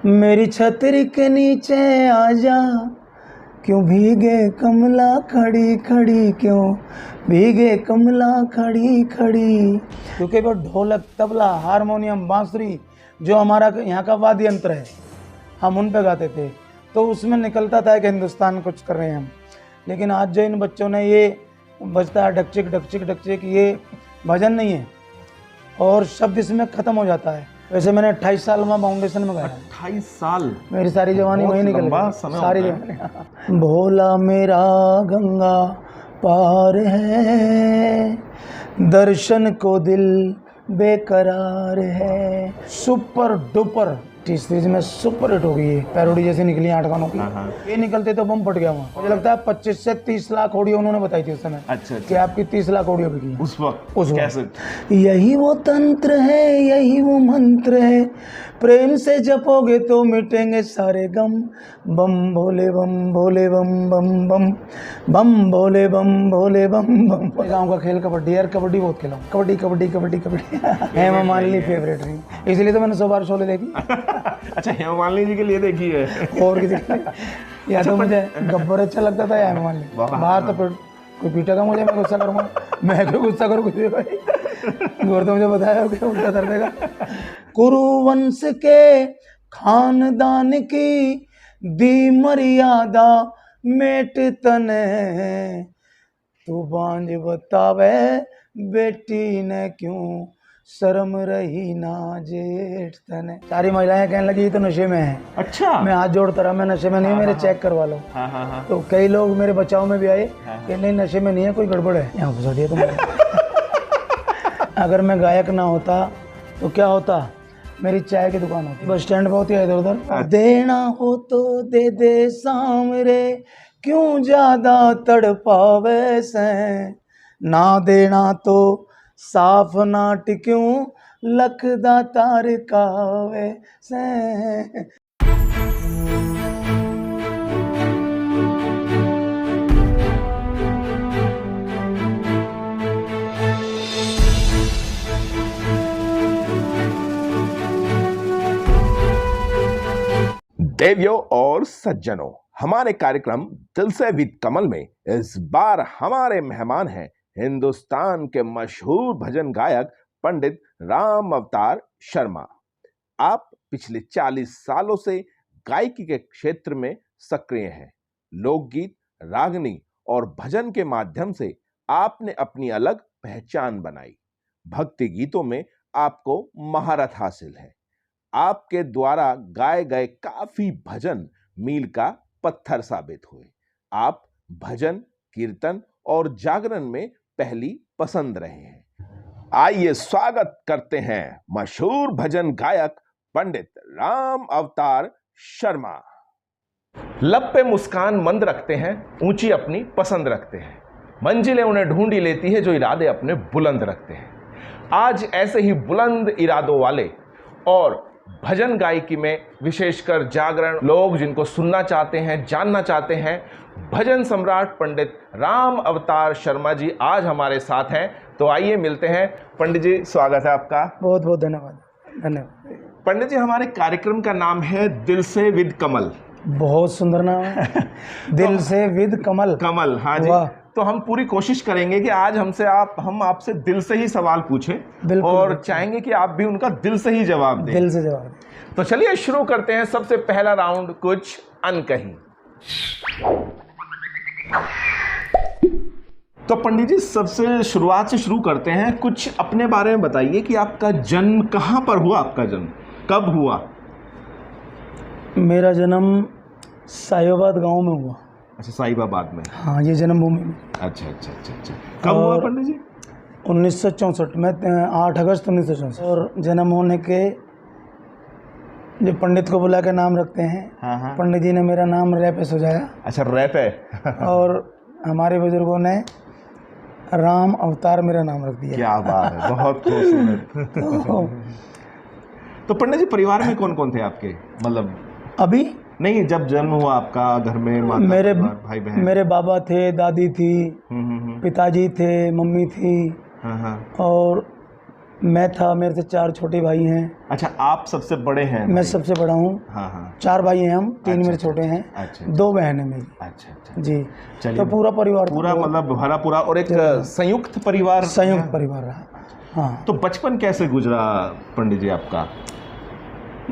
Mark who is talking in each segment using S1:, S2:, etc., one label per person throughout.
S1: मेरी छतरी के नीचे आजा, क्यों भीगे कमला खड़ी खड़ी, क्यों भीगे कमला खड़ी खड़ी। क्योंकि वो ढोलक, तबला, हारमोनियम, बांसुरी जो हमारा यहाँ का वाद्य यंत्र है, हम उन पे गाते थे, तो उसमें निकलता था कि हिंदुस्तान कुछ कर रहे हैं हम। लेकिन आज जो इन बच्चों ने ये बजता है डकचिक डकचिक डकचिक, ये भजन नहीं है और शब्द इसमें ख़त्म हो जाता है। वैसे मैंने 28 साल में फाउंडेशन में गाया।
S2: 28 साल?
S1: मेरी सारी जवानी वही निकल गई, सारी जवानी। भोला मेरा गंगा पार है, दर्शन को दिल बेकरार है। सुपर डुपर टी सीरीज में सुपर हिट हो गई है, पैरोडी जैसी निकली 8 गानों की। ये निकलते तो बम फट गया वहाँ। मुझे लगता है 25 से 30 लाख ऑडियो उन्होंने बताई थी उस समय।
S2: अच्छा।
S1: कि आपकी 30 लाख ऑडियो बिकी
S2: उस वक्त कैसे?
S1: यही वो तंत्र है, यही वो मंत्र है, प्रेम से जपोगे तो मिटेंगे सारे गम। बम भोले बम भोले बम बम बम बम भोले बम भोले बम बम। गाँव का खेल कबड्डी, यार कबड्डी बहुत खेला हूँ। कबड्डी कबड्डी कबड्डी कबड्डी हेमा मालिनी फेवरेट रही, इसलिए तो मैंने 100 बार शोले देखी।
S2: अच्छा, हेमा मालिनी जी के लिए देखी है
S1: और किसी के लिए? या तो मुझे गब्बर अच्छा लगता था या हेमा मालिनी। बाहर तो फिर कोई पीटेगा मुझे, मैं गुस्सा करूँगा। मैं क्यों गुस्सा करूँ कुछ भी भाई, गौर तो मुझे बताया कि उल्टा कर देगा। कुरुवंश के खानदान की दी मर्यादा मेट तने, तू बांझ बतावे बेटी ने क्यों शर्म रही ना जेठ तने। सारी महिलाएं कहने लगी तो नशे में है।
S2: अच्छा।
S1: मैं हाथ जोड़ता रहा, मैं नशे में नहीं, मेरे चेक करवा लो। तो कई लोग मेरे बचाव में भी आए कि नहीं नशे में नहीं है, कोई गड़बड़ है। यहाँ फंसा दिया तुमने। अगर मैं गायक ना होता तो क्या होता, मेरी चाय की दुकान होती, बस स्टैंड पे होती है इधर उधर। देना हो तो दे दे सामरे, क्यों ज्यादा तड़पावे से, ना देना तो साफ नाट क्यों लखदा तार कावे से।
S2: देवियों और सज्जनों, हमारे कार्यक्रम दिल से विद कमल में इस बार हमारे मेहमान हैं हिंदुस्तान के मशहूर भजन गायक पंडित राम अवतार शर्मा। आप पिछले 40 सालों से गायकी के क्षेत्र में सक्रिय हैं। लोकगीत, रागनी और भजन के माध्यम से आपने अपनी अलग पहचान बनाई। भक्ति गीतों में आपको महारत हासिल है। आपके द्वारा गाए गए काफी भजन मील का पत्थर साबित हुए। आप भजन, कीर्तन और जागरण में पहली पसंद रहे हैं। आइए स्वागत करते हैं मशहूर भजन गायक पंडित राम अवतार शर्मा। लब पे मुस्कान मंद रखते हैं, ऊंची अपनी पसंद रखते हैं, मंजिलें उन्हें ढूंढी लेती है जो इरादे अपने बुलंद रखते हैं। आज ऐसे ही बुलंद इरादों वाले और भजन गायकी में विशेषकर जागरण लोग जिनको सुनना चाहते हैं, जानना चाहते हैं, भजन सम्राट पंडित राम अवतार शर्मा जी आज हमारे साथ हैं। तो आइए मिलते हैं। पंडित जी, स्वागत है आपका।
S1: बहुत बहुत धन्यवाद। धन्यवाद
S2: पंडित जी, हमारे कार्यक्रम का नाम है दिल से विद कमल।
S1: बहुत सुंदर नाम है। दिल से विद कमल।
S2: कमल, हाँ जी। तो हम पूरी कोशिश करेंगे कि आज हम आपसे दिल से ही सवाल पूछें और चाहेंगे कि आप भी उनका दिल से ही जवाब दें।
S1: दिल से जवाब दें।
S2: तो चलिए शुरू करते हैं। सबसे पहला राउंड, कुछ अनकही। तो पंडित जी, सबसे शुरुआत से शुरू करते हैं। कुछ अपने बारे में बताइए कि आपका जन्म कहाँ पर हुआ, आपका जन्म कब हुआ?
S1: मेरा जन्म साहिबाबाद गांव में हुआ।
S2: अच्छा, साहिबाबाद में।
S1: हाँ, ये जन्मभूमि में।
S2: अच्छा अच्छा अच्छा अच्छा। कब हुआ पंडित जी?
S1: 1964 में, 8 अगस्त 1964। और जन्म होने के जो पंडित को बुला के नाम रखते हैं।
S2: हाँ।
S1: पंडित जी ने मेरा नाम रै पे सुझाया। अच्छा,
S2: रै पे।
S1: और हमारे बुजुर्गों ने राम अवतार मेरा नाम रख दिया।
S2: क्या बात है, बहुत खूबसूरत। तो पंडित जी, परिवार में कौन कौन थे आपके? मतलब
S1: अभी
S2: नहीं, जब जन्म हुआ आपका घर में माता,
S1: मेरे
S2: भाई बहन?
S1: मेरे बाबा थे, दादी थी, पिताजी थे, मम्मी थी।
S2: हाँ।
S1: और मैं था, मेरे से 4 छोटे भाई हैं।
S2: अच्छा, आप सबसे बड़े हैं?
S1: मैं सबसे बड़ा हूँ।
S2: हाँ हाँ।
S1: 4 भाई हैं हम, 3 मेरे
S2: अच्छा,
S1: छोटे हैं।
S2: अच्छा
S1: 2 बहन है मेरी।
S2: अच्छा अच्छा।
S1: जी।
S2: चलिए,
S1: तो पूरा परिवार था,
S2: पूरा मतलब भरा पूरा, और एक संयुक्त परिवार।
S1: संयुक्त परिवार रहा। हाँ।
S2: तो बचपन कैसे गुजरा पंडित जी आपका?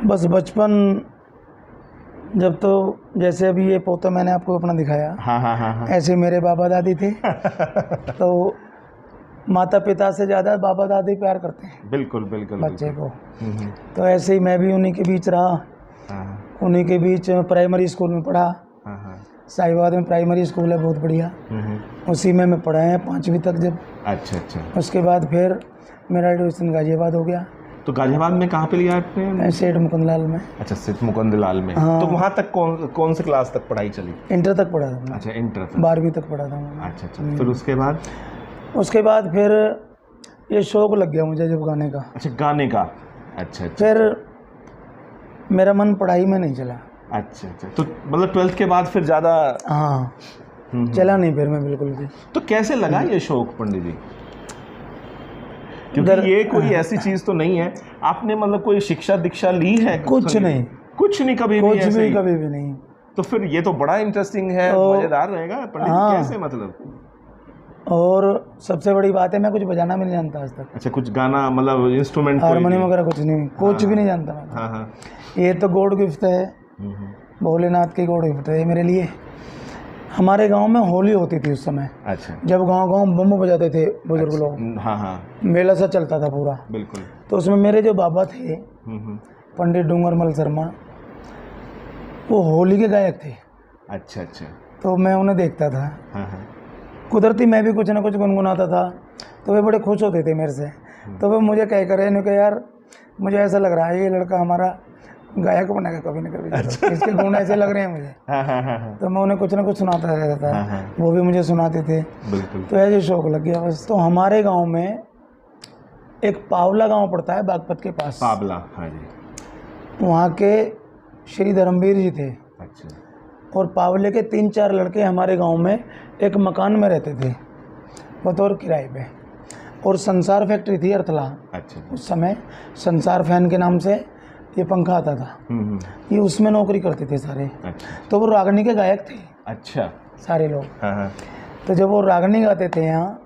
S1: बस बचपन, जब तो जैसे अभी ये पोता मैंने आपको अपना दिखाया,
S2: हाँ हाँ हाँ हाँ।
S1: ऐसे मेरे बाबा दादी थे। तो माता पिता से ज़्यादा बाबा दादी प्यार करते हैं
S2: बिल्कुल बिल्कुल
S1: बच्चे
S2: बिल्कुल।
S1: को। तो ऐसे ही मैं भी उन्हीं के बीच रहा।
S2: हाँ
S1: उन्हीं के बीच प्राइमरी स्कूल में पढ़ा।
S2: हाँ हाँ।
S1: साहिबाद में प्राइमरी स्कूल है, बहुत बढ़िया। उसी में मैं पढ़ा है 5वीं तक जब।
S2: अच्छा अच्छा।
S1: उसके बाद फिर मेरा एडमिशन गाजियाबाद हो गया।
S2: तो गाजियाबाद में कहाँ पे लिया आपने?
S1: सेठ मुकुंदलाल में।
S2: अच्छा, सेठ मुकुंदलाल में।
S1: हाँ।
S2: तो वहाँ तक कौन से क्लास तक पढ़ाई चली?
S1: इंटर तक पढ़ा था मैं।
S2: अच्छा, इंटर तक।
S1: 12वीं तक पढ़ा था मैं।
S2: अच्छा अच्छा। फिर उसके बाद?
S1: उसके बाद फिर ये शौक लग गया मुझे जब गाने का।
S2: अच्छा, गाने का। अच्छा अच्छा।
S1: फिर मेरा मन पढ़ाई में नहीं चला।
S2: अच्छा अच्छा। तो मतलब 12th के बाद फिर ज़्यादा?
S1: हाँ, चला नहीं फिर मैं बिल्कुल भी।
S2: तो कैसे लगा ये शौक पंडित जी? क्योंकि ये कोई ऐसी चीज़ तो नहीं है, आपने मतलब कोई शिक्षा दीक्षा ली है?
S1: कुछ नहीं,
S2: कुछ नहीं, कभी भी?
S1: कुछ भी कभी भी नहीं।
S2: तो फिर ये तो बड़ा इंटरेस्टिंग है, मज़ेदार रहेगा पंडित जी। कैसे मतलब?
S1: और सबसे बड़ी बात है, मैं कुछ बजाना भी नहीं जानता आज तक।
S2: अच्छा, कुछ गाना मतलब इंस्ट्रूमेंट?
S1: हारमोनियम वगैरह कुछ नहीं, कुछ भी नहीं जानता मैं।
S2: हाँ हाँ।
S1: ये तो गॉड गिफ्ट है, भोलेनाथ की गॉड गिफ्ट है मेरे लिए। हमारे गांव में होली होती थी उस समय।
S2: अच्छा।
S1: जब गांव बम बजाते थे बुजुर्ग लोग।
S2: हाँ हाँ।
S1: मेला सा चलता था पूरा।
S2: बिल्कुल।
S1: तो उसमें मेरे जो बाबा थे, पंडित डूंगरमल शर्मा, वो होली के गायक थे।
S2: अच्छा अच्छा।
S1: तो मैं उन्हें देखता था।
S2: हाँ हाँ।
S1: कुदरती मैं भी कुछ ना कुछ गुनगुनाता था, तो वे बड़े खुश होते थे मेरे से। तो वे मुझे कह कर इन्होंने कहा, यार मुझे ऐसा लग रहा है ये लड़का हमारा गायक बनेगा कभी ना कभी। अच्छा। इसके गुण ऐसे लग रहे हैं मुझे।
S2: हाँ हाँ हाँ।
S1: तो मैं उन्हें कुछ ना कुछ सुनाता रहता था।
S2: हाँ हाँ।
S1: वो भी मुझे सुनाते थे।
S2: बिल्कुल।
S1: तो ऐसे शौक लग गया बस। तो हमारे गांव में एक पावला गांव पड़ता है बागपत के पास।
S2: पावला, हाँ जी।
S1: वहाँ के श्री धर्मवीर जी थे।
S2: अच्छा। और
S1: पावले के 3-4 लड़के हमारे गांव में एक मकान में रहते थे बतौर किराए पे। और संसार फैक्ट्री थी अरथला।
S2: अच्छा।
S1: उस समय संसार फैन के नाम से ये पंखा आता था। ये उसमें नौकरी करते थे सारे।
S2: अच्छा।
S1: तो वो रागनी के गायक थे।
S2: अच्छा।
S1: सारे लोग।
S2: हाँ हाँ।
S1: तो जब वो रागनी गाते थे यहाँ,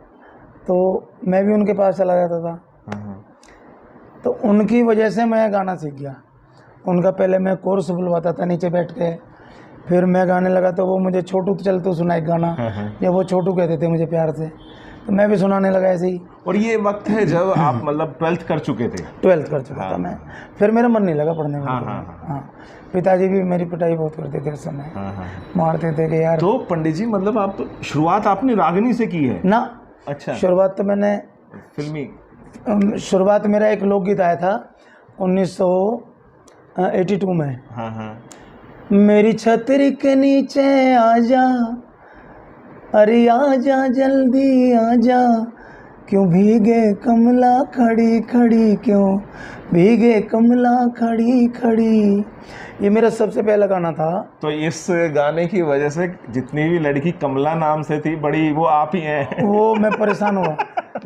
S1: तो मैं भी उनके पास चला जाता था। तो उनकी वजह से मैं गाना सीख गया। उनका पहले मैं कोर्स बुलवाता था नीचे बैठ के, फिर मैं गाने लगा तो वो मुझे छोटू चल तो सुना एक गाना। या वो छोटू कहते थे मुझे प्यार से, तो मैं भी सुनाने लगा ऐसे ही।
S2: और ये वक्त है जब आप मतलब 12th कर चुके थे?
S1: 12th कर चुका था मैं। फिर मेरा मन नहीं लगा पढ़ने में। हाँ। पिताजी भी मेरी पिटाई बहुत करते थे उस समय। मारते थे कि यार। तो
S2: पंडित जी मतलब आप शुरुआत आपने रागनी से की है
S1: ना?
S2: अच्छा।
S1: शुरुआत तो मैंने
S2: फिल्मी,
S1: शुरुआत मेरा एक लोकगीत आया था 1982 में।
S2: हाँ हाँ।
S1: मेरी छतरी के नीचे आजा, अरे आजा जल्दी आजा, क्यों भीगे कमला खड़ी खड़ी, क्यों भीगे कमला खड़ी खड़ी। ये मेरा सबसे पहला गाना था।
S2: तो इस गाने की वजह से जितनी भी लड़की कमला नाम से थी बड़ी, वो आप ही हैं।
S1: वो मैं परेशान हुआ।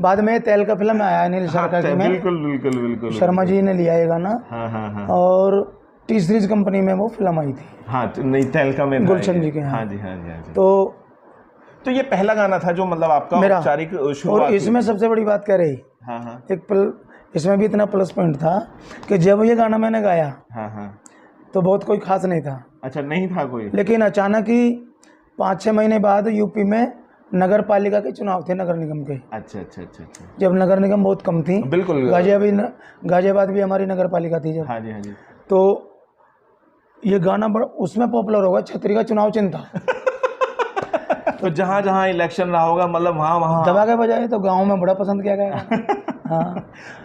S1: बाद में तेल का फिल्म आया अनिल शर्मा की में।
S2: बिल्कुल बिल्कुल बिल्कुल।
S1: शर्मा जी ने लिया ये गाना।
S2: हाँ हाँ हाँ।
S1: और टी सीरीज कंपनी में वो फिल्म आई थी।
S2: हाँ, नहीं तेलका में
S1: गुलशन जी के।
S2: हाँ जी हाँ जी हाँ जी।
S1: तो
S2: ये पहला गाना था जो मतलब आपका औपचारिक शुरुआत।
S1: और इसमें सबसे बड़ी बात क्या रही,
S2: हाँ हाँ,
S1: इसमें भी इतना प्लस पॉइंट था कि जब ये गाना मैंने गाया,
S2: हाँ हाँ,
S1: तो बहुत कोई खास नहीं था।
S2: अच्छा, नहीं था कोई।
S1: लेकिन अचानक ही 5-6 महीने बाद यूपी में नगर पालिका के चुनाव थे, नगर निगम के।
S2: अच्छा अच्छा अच्छा अच्छा।
S1: जब नगर निगम बहुत कम थी।
S2: बिल्कुल।
S1: गाजियाबाद भी हमारी नगर पालिका थी जब।
S2: हाँ जी हाँ जी।
S1: तो ये गाना बड़ा उसमें पॉपुलर होगा, छतरी का चुनाव चिन्ह था।
S2: तो जहाँ जहाँ इलेक्शन रहा होगा मतलब वहाँ
S1: दबा के बजाय तो गाँव में बड़ा पसंद किया गया। हाँ।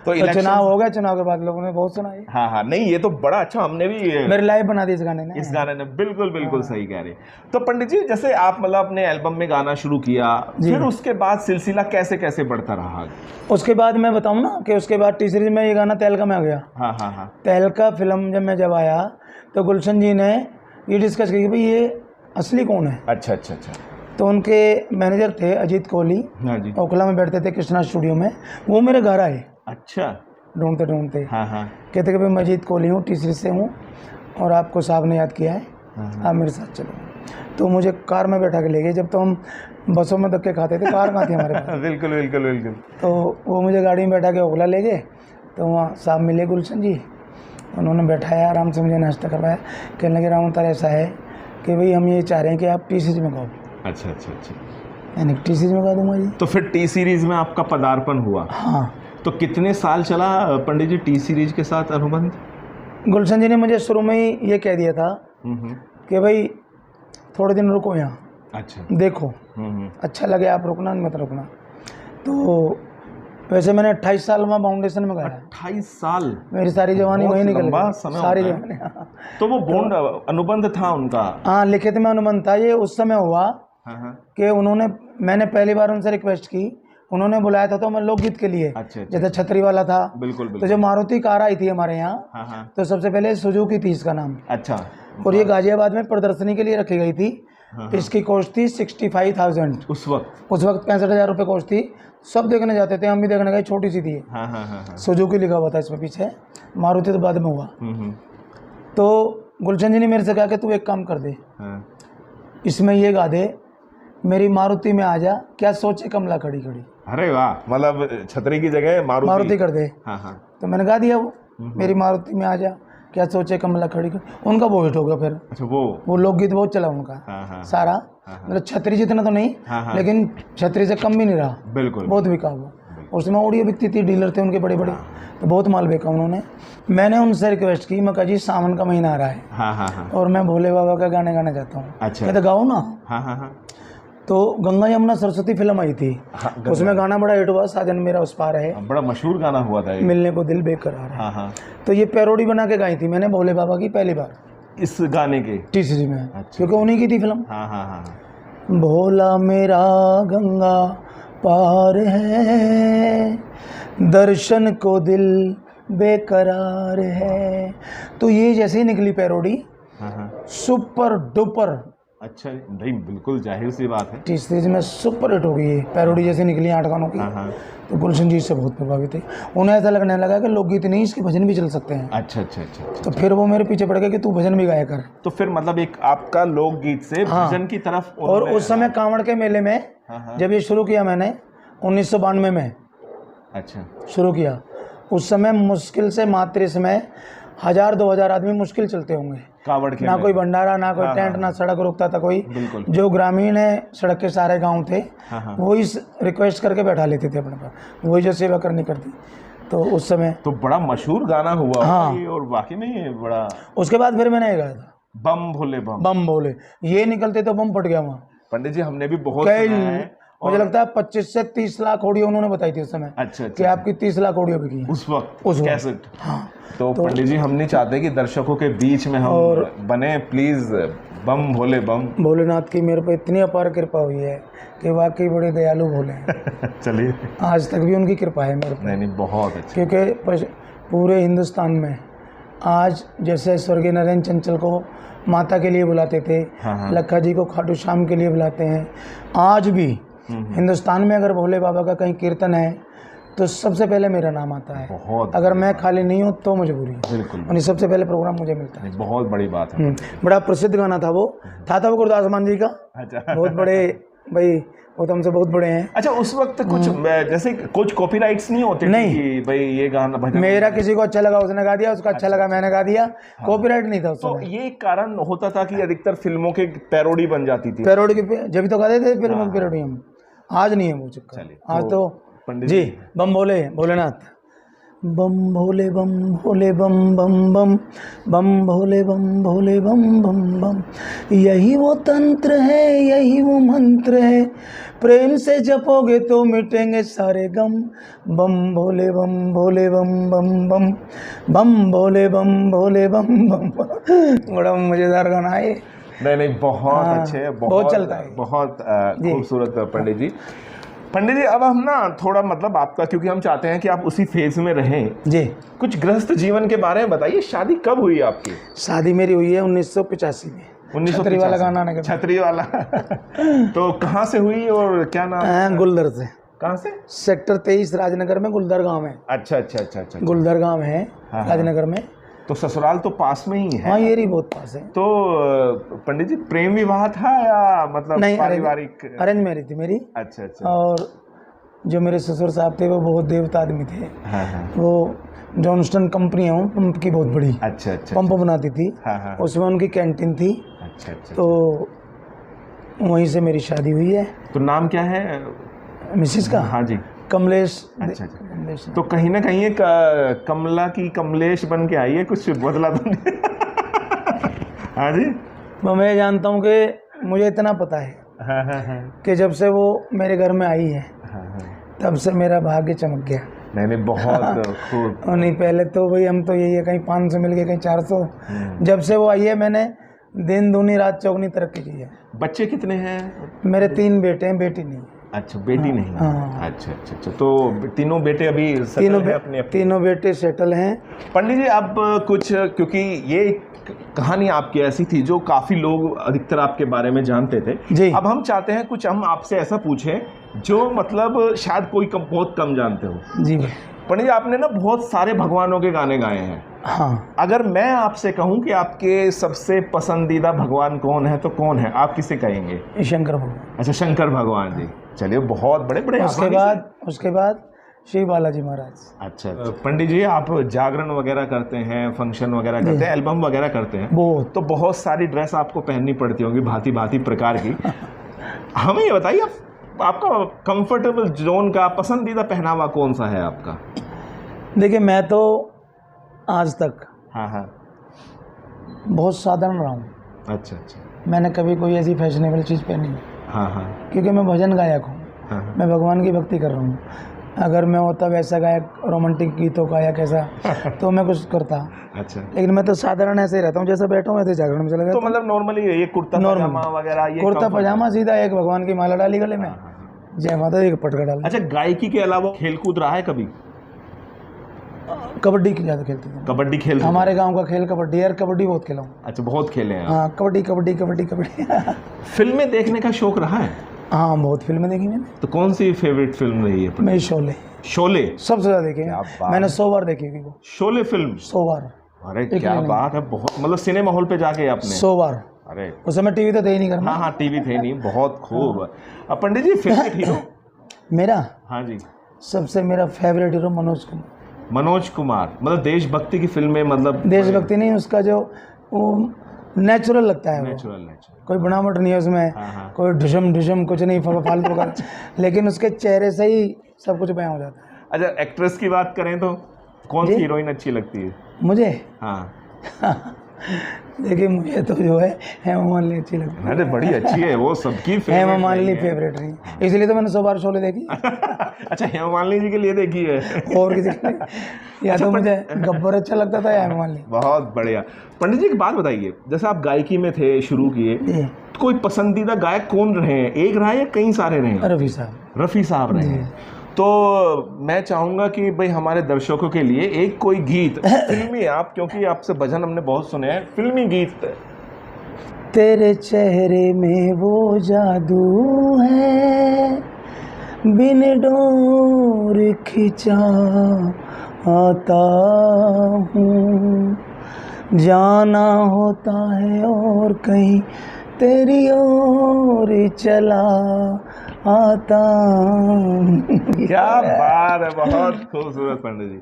S1: तो चुनाव हो गया, चुनाव के बाद लोगों ने बहुत सुना है।
S2: हाँ हाँ, नहीं ये तो बड़ा अच्छा, हमने भी
S1: मेरी लाइफ बना दी इस गाने ने।
S2: बिल्कुल बिल्कुल सही कह रहे। तो पंडित जी, जैसे आप मतलब अपने एल्बम में गाना शुरू किया, फिर उसके बाद सिलसिला कैसे कैसे बढ़ता रहा? उसके
S1: बाद मैं बताऊँ ना कि उसके बाद टी सीरीज में ये गाना तेलका में आ गया।
S2: हाँ हाँ हाँ।
S1: तेलका फिल्म जब आया तो गुलशन जी ने ये डिस्कस की कि भाई ये असली कौन है।
S2: अच्छा अच्छा अच्छा।
S1: तो उनके मैनेजर थे अजीत कोहली।
S2: हाँ जी।
S1: ओखला में बैठते थे कृष्णा स्टूडियो में, वो मेरे घर आए।
S2: अच्छा।
S1: ढूंढते ढूंढते
S2: हाँ हाँ
S1: कहते कि भाई मजीद कोहली हूँ, तीसरी से हूँ और आपको साहब ने याद किया है,
S2: हाँ
S1: आप मेरे साथ चलो। तो मुझे कार में बैठा के ले गए। जब तो हम बसों में धक्के खाते थे, कार कहाँ थी हमारे पास।
S2: बिल्कुल बिल्कुल बिल्कुल।
S1: तो वो मुझे गाड़ी में बैठा के ओखला ले गए। तो वहाँ साहब मिले गुलशन जी, उन्होंने बैठाया, आराम से मुझे नाश्ता करवाया। कहने लगे राम अवतार ऐसा है कि भाई हम ये चाह रहे हैं कि आप टी सीरीज में गाओ।
S2: अच्छा अच्छा अच्छा।
S1: मैंने टी सीरीज में गा दूंगा जी।
S2: तो फिर टी सीरीज में आपका पदार्पण हुआ।
S1: हाँ।
S2: तो कितने साल चला पंडित जी टी सीरीज के साथ अनुबंध?
S1: गुलशन जी ने मुझे शुरू में ही ये कह दिया था कि भाई थोड़े दिन रुको यहाँ,
S2: अच्छा।
S1: देखो अच्छा लगे आप रुकना, मत रुकना। तो वैसे मैंने 28 साल में फाउंडेशन में गाया।
S2: 28 साल?
S1: मेरी सारी जवानी वहीं निकल
S2: लंबा
S1: गई,
S2: समय
S1: सारी
S2: होता है।
S1: जवानी। हाँ।
S2: तो वो बॉन्ड अनुबंध था उनका?
S1: हाँ, लिखित में अनुबंध था। ये उस समय हुआ
S2: हाँ
S1: कि उन्होंने, मैंने पहली बार उनसे रिक्वेस्ट की, उन्होंने बुलाया था तो मैं लोकगीत के लिए।
S2: अच्छा।
S1: जैसे छतरी वाला था।
S2: बिल्कुल
S1: तो
S2: बिल्कुल।
S1: जब मारुति कार आई थी हमारे यहाँ,
S2: हाँ
S1: तो सबसे पहले सुजुकी थी इसका नाम।
S2: अच्छा।
S1: और ये गाजियाबाद में प्रदर्शनी के लिए रखी गई थी। इसकी कॉस्ट थी 65,000
S2: उस वक्त।
S1: 65,000 रुपये कॉस्ट थी। सब देखने जाते थे, हम भी देखने गए, छोटी सी थी।
S2: हाँ।
S1: सुजुकी लिखा हुआ था इसमें पीछे, मारुति तो बाद में हुआ। तो गुलशन जी ने मेरे से कहा कि तू एक काम कर दे, इसमें ये गा दे, मेरी मारुति में आ जा, क्या सोचे कमला खड़ी खड़ी।
S2: अरे वाह, मतलब छतरी की जगह मारुति
S1: कर दे।
S2: हाँ।
S1: तो मैंने गा दिया वो, मेरी मारुति में आ जा, क्या सोचे कमला खड़ी खड़ी। उनका वो हिट हो गया फिर।
S2: अच्छा।
S1: वो लोकगीत बहुत चला उनका।
S2: हाँ।
S1: सारा, मतलब छतरी जितना तो नहीं, लेकिन छतरी से कम भी नहीं रहा।
S2: बिल्कुल।
S1: बहुत बिका वो। उसमें ऑडियो बिकती थी, डीलर थे उनके बड़े बड़े, तो बहुत माल बेचा उन्होंने। मैंने उनसे रिक्वेस्ट की, मैं कहा जी सावन का महीना आ रहा है,
S2: हाँ।
S1: और मैं भोले बाबा का गाने गाना चाहता हूँ।
S2: अच्छा।
S1: कहते गाओ ना।
S2: हाँ।
S1: तो गंगा यमुना सरस्वती फिल्म आई थी, उसमें गाना बड़ा हिट हुआ, साजन मेरा उस पार है,
S2: बड़ा मशहूर गाना हुआ था ये।
S1: मिलने को दिल बेकरार है।
S2: हाँ।
S1: तो ये पैरोडी बना के गाई थी मैंने भोले बाबा की पहली बार
S2: इस गाने के
S1: टी सीरीज में।
S2: अच्छा।
S1: क्योंकि उन्हीं की थी फिल्म।
S2: हाँ।
S1: भोला मेरा गंगा पार है, दर्शन को दिल बेकरार है। तो ये जैसे ही निकली पैरोडी, सुपर डुपर।
S2: अच्छा। नहीं, बिल्कुल जाहिर सी बात है,
S1: टी सीरीज में सुपर हिट हो गई है पैरोडी जैसे निकली 8 गानों की। तो गुलशन जी से बहुत प्रभावित थे। उन्हें ऐसा लगने लगा कि लोकगीत नहीं, इसके भजन भी चल सकते हैं।
S2: अच्छा।
S1: तो फिर वो मेरे पीछे पड़ गए कि तू भजन भी गाया कर।
S2: तो फिर मतलब एक आपका लोकगीत से भजन की तरफ।
S1: और उस समय कांवड़ के मेले में जब ये शुरू किया मैंने 1992 में,
S2: अच्छा,
S1: शुरू किया, उस समय मुश्किल से मात्र इसमें 1000-2000 आदमी मुश्किल चलते होंगे।
S2: कावड़ के
S1: ना कोई भंडारा, ना कोई टेंट, ना सड़क रोकता था कोई। जो ग्रामीण है, सड़क के सारे गांव थे, वो इस रिक्वेस्ट करके बैठा लेते थे अपने पास, वही जो सेवा करनी करती। तो उस समय
S2: तो बड़ा मशहूर गाना हुआ। हाँ। और वाकई में ये बड़ा।
S1: उसके बाद फिर मैंने गाया था
S2: बम भोले बम।
S1: बम भोले, ये निकलते तो बम फट गया वहाँ।
S2: पंडित जी हमने भी बहुत सुना है।
S1: मुझे लगता है 25 से 30 लाख ऑडियो उन्होंने बताई थी उस समय।
S2: अच्छा।
S1: कि आपकी 30 लाख ऑडियो बिकी है
S2: उस वक्त
S1: कैसेट। हाँ।
S2: तो पंडित जी हम नहीं चाहते कि दर्शकों के बीच में हम बने, प्लीज बम भोले बम। भोलेनाथ की मेरे पे इतनी अपार कृपा हुई है कि वाकई बड़े दयालु भोले हैं। चलिए, आज तक भी उनकी कृपा है मेरे पे। नहीं, बहुत अच्छा। क्योंकि पूरे हिंदुस्तान में आज जैसे स्वर्गीय नरेंद्र चंचल को माता के लिए बुलाते थे, लखा जी को खाटू श्याम के लिए बुलाते हैं, आज भी हिंदुस्तान में अगर भोले बाबा का कहीं कीर्तन है तो सबसे पहले मेरा नाम आता है। बहुत अगर मैं खाली नहीं हूँ तो मजबूरी है। बिल्कुल। और सबसे पहले प्रोग्राम मुझे मिलता है। बहुत बड़ी बात है। बड़ा प्रसिद्ध गाना था वो, वो गुरदास मान जी का। अच्छा। बहुत बड़े भाई, वो तो हमसे बहुत बड़े हैं। अच्छा, उस वक्त कुछ जैसे कुछ कॉपीराइट्स नहीं होते? नहीं कि भाई ये गाना भजन मेरा किसी को अच्छा लगा उसने गा दिया, उसका अच्छा लगा मैंने गा दिया। कॉपीराइट नहीं था उस समय। तो ये कारण होता था कि अधिकतर फिल्मों के पैरोडी बन जाती थी। पैरोडी की जब तो गाते थे फिल्मों की पैरोडी हम। आज नहीं है वो चक्कर। आज तो पंडित जी बम भोले भोलेनाथ, बम भोले बम भोले बम बम बम, बम भोले बम भोले बम बम बम, यही वो तंत्र है, यही वो मंत्र है, प्रेम से जपोगे तो मिटेंगे सारे गम, बम भोले बम भोले बम बम बम, बम भोले बम भोले बम बम। बड़ा मज़ेदार गाना है। नहीं, बहुत अच्छे, बहुत चलता है, बहुत खूबसूरत पंडित जी। पंडित जी अब हम ना थोड़ा मतलब आपका, क्योंकि हम चाहते हैं कि आप उसी फेज में रहें जी, कुछ गृहस्थ जीवन के बारे में बताइए। शादी कब हुई आपकी? शादी मेरी हुई है 1985 में। 1985 छतरी वाला गाना आने के। छतरी वाला। तो कहाँ से हुई और क्या नाम? गुलदर से। कहाँ से?
S1: सेक्टर 23 राजनगर में गुलदर गांव है।
S2: अच्छा अच्छा अच्छा अच्छा।
S1: गुलदर गांव है
S2: हाँ,
S1: राजनगर में।
S2: तो ससुराल तो पास में ही है।
S1: हाँ, ये रही बहुत पास है।
S2: तो पंडित जी प्रेम विवाह था या मतलब
S1: नहीं,
S2: पारिवारिक?
S1: अरेंज मैरिज थी मेरी।
S2: अच्छा अच्छा।
S1: और जो मेरे ससुर साहब थे वो बहुत देवता आदमी थे।
S2: हाँ हाँ।
S1: वो जॉनस्टन कंपनी है पंप की बहुत बड़ी,
S2: अच्छा अच्छा।
S1: पंप बनाती थी।
S2: हाँ हाँ।
S1: उसमें उनकी कैंटीन थी।
S2: अच्छा अच्छा।
S1: तो वहीं से मेरी शादी हुई है।
S2: तो नाम क्या है
S1: मिसिस का?
S2: हाँ जी।
S1: कमलेश।
S2: अच्छा अच्छा।
S1: कमलेश।
S2: तो कहीं ना कहीं एक कमला की कमलेश बन के आई है, कुछ बदला तो नहीं? हाँ जी।
S1: तो मैं जानता हूँ कि मुझे इतना पता है
S2: हाँ हाँ हाँ
S1: कि जब से वो मेरे घर में आई है
S2: हाँ हाँ।
S1: तब से मेरा भाग्य चमक गया।
S2: नहीं नहीं, बहुत खूब।
S1: और नहीं, पहले तो भाई हम तो यही है, कहीं 500 मिल गए, कहीं 400। जब से वो आई है मैंने दिन दूनी रात चौगुनी तरक्की की है।
S2: बच्चे कितने हैं?
S1: मेरे 3 बेटे हैं, बेटी नहीं।
S2: अच्छा, बेटी नहीं है।
S1: हाँ।
S2: अच्छा अच्छा अच्छा। तो तीनों बेटे अभी सेटल हैं अपने?
S1: तीनों बेटे सेटल हैं।
S2: पंडित जी अब कुछ, क्योंकि ये कहानी आपकी ऐसी थी जो काफ़ी लोग अधिकतर आपके बारे में जानते थे
S1: जी।
S2: अब हम चाहते हैं कुछ हम आपसे ऐसा पूछें जो मतलब शायद कोई बहुत कम जानते हो।
S1: जी भाई।
S2: पंडित जी आपने ना बहुत सारे भगवानों के गाने गाए हैं।
S1: हाँ।
S2: अगर मैं आपसे कहूं कि आपके सबसे पसंदीदा भगवान कौन है तो कौन है, आप किसे कहेंगे?
S1: शंकर भगवान।
S2: अच्छा, शंकर भगवान जी। चलिए, बहुत बड़े बड़े।
S1: उसके बाद श्री बालाजी महाराज।
S2: अच्छा। पंडित जी आप जागरण वगैरह करते हैं, फंक्शन वगैरह करते हैं, एल्बम वगैरह करते हैं,
S1: बहुत।
S2: तो बहुत सारी ड्रेस आपको पहननी पड़ती होंगी भांति भांति प्रकार की। हमें ये बताइए आपका कंफर्टेबल जोन का पसंदीदा पहनावा कौन सा है आपका?
S1: देखिए, मैं तो आज तक
S2: हाँ हाँ।
S1: बहुत साधारण रहा हूँ।
S2: अच्छा अच्छा।
S1: मैंने कभी कोई ऐसी फैशनेबल चीज़ पहनी नहीं,
S2: हाँ हाँ
S1: क्योंकि मैं भजन गायक हूँ।
S2: हाँ हाँ।
S1: मैं भगवान की भक्ति कर रहा हूँ। अगर मैं होता वैसा गायक, रोमांटिक गीतों का या कैसा, तो मैं कुछ करता।
S2: अच्छा।
S1: लेकिन मैं तो साधारण ऐसे ही रहता हूँ, जैसा बैठा हूँ वैसे जागरण में चला जाता
S2: तो
S1: हूँ।
S2: मतलब नॉर्मली ये कुर्ता पजामा वगैरह, ये
S1: कुर्ता
S2: comfort
S1: पजामा, सीधा एक भगवान की माला डाली गले में,
S2: हाँ, हाँ।
S1: जय माता दी, पटका डाल।
S2: अच्छा, गायकी के अलावा खेल कूद रहा है कभी?
S1: कबड्डी की ज़्यादा खेलते थे।
S2: कबड्डी खेलते?
S1: हमारे गांव का खेल कबड्डी है, कबड्डी बहुत खेला हूँ।
S2: अच्छा, बहुत खेले हैं।
S1: हाँ, कबड्डी कबड्डी कबड्डी कबड्डी।
S2: फिल्में देखने का शौक रहा है?
S1: हाँ, बहुत फिल्में देखी मैंने।
S2: तो कौन सी फेवरेट फिल्म रही है?
S1: मैं शोले।
S2: शोले
S1: सबसे ज़्यादा देखी
S2: क्या
S1: है
S2: बात
S1: मैंने,
S2: है।
S1: 100 बार देखी होगी वो।
S2: शोले फिल्म
S1: 100 बार।
S2: अरे क्या बात है, बहुत मतलब सिनेमा हॉल पे जाके आपने?
S1: 100 बार।
S2: अरे
S1: उस समय टीवी तो थे ही नहीं करना।
S2: हाँ हाँ, टीवी थे नहीं। बहुत खूब। अब पंडित जी फेवरेट हीरो?
S1: मेरा
S2: हाँ जी।
S1: सबसे मेरा फेवरेट हीरो मनोज कुमार।
S2: मनोज कुमार, मतलब देशभक्ति की फिल्में, मतलब
S1: देशभक्ति नहीं, उसका जो वो नेचुरल लगता है।
S2: नेचुरल
S1: कोई बनावट नहीं है उसमें।
S2: हाँ हाँ।
S1: कोई ढुसम ढुसम कुछ नहीं, फालतू का। लेकिन उसके चेहरे से ही सब कुछ बयां हो जाता है।
S2: अच्छा, एक्ट्रेस की बात करें तो कौन सी हीरोइन अच्छी लगती है?
S1: मुझे
S2: हाँ
S1: देखिए, मुझे तो जो है हेमा मालिनी अच्छी लगती है।
S2: अरे बड़ी अच्छी है वो, सबकी
S1: हेमा मालिनी फेवरेट रही, इसलिए तो मैंने 100 बार शोले देखी।
S2: अच्छा, हेमा मालिनी जी के लिए देखी है?
S1: और किसी के लिए? या तो मुझे गब्बर अच्छा लगता था या हेमा मालिनी।
S2: बहुत बढ़िया। पंडित जी एक बात बताइए, जैसे आप गायकी में थे, शुरू किए, तो कोई पसंदीदा गायक कौन रहे हैं? एक रहा है या कई सारे रहे हैं?
S1: रफ़ी साहब।
S2: रफ़ी साहब रहे हैं। तो मैं चाहूँगा कि भाई हमारे दर्शकों के लिए एक कोई गीत फिल्मी, आप क्योंकि आपसे भजन हमने बहुत सुने हैं, फिल्मी गीत।
S1: तेरे चेहरे में वो जादू है, बिन डोर खिंचा आता हूँ, जाना होता है और कहीं तेरी ओर चला आता।
S2: क्या बात है, बहुत खूबसूरत पंडित जी।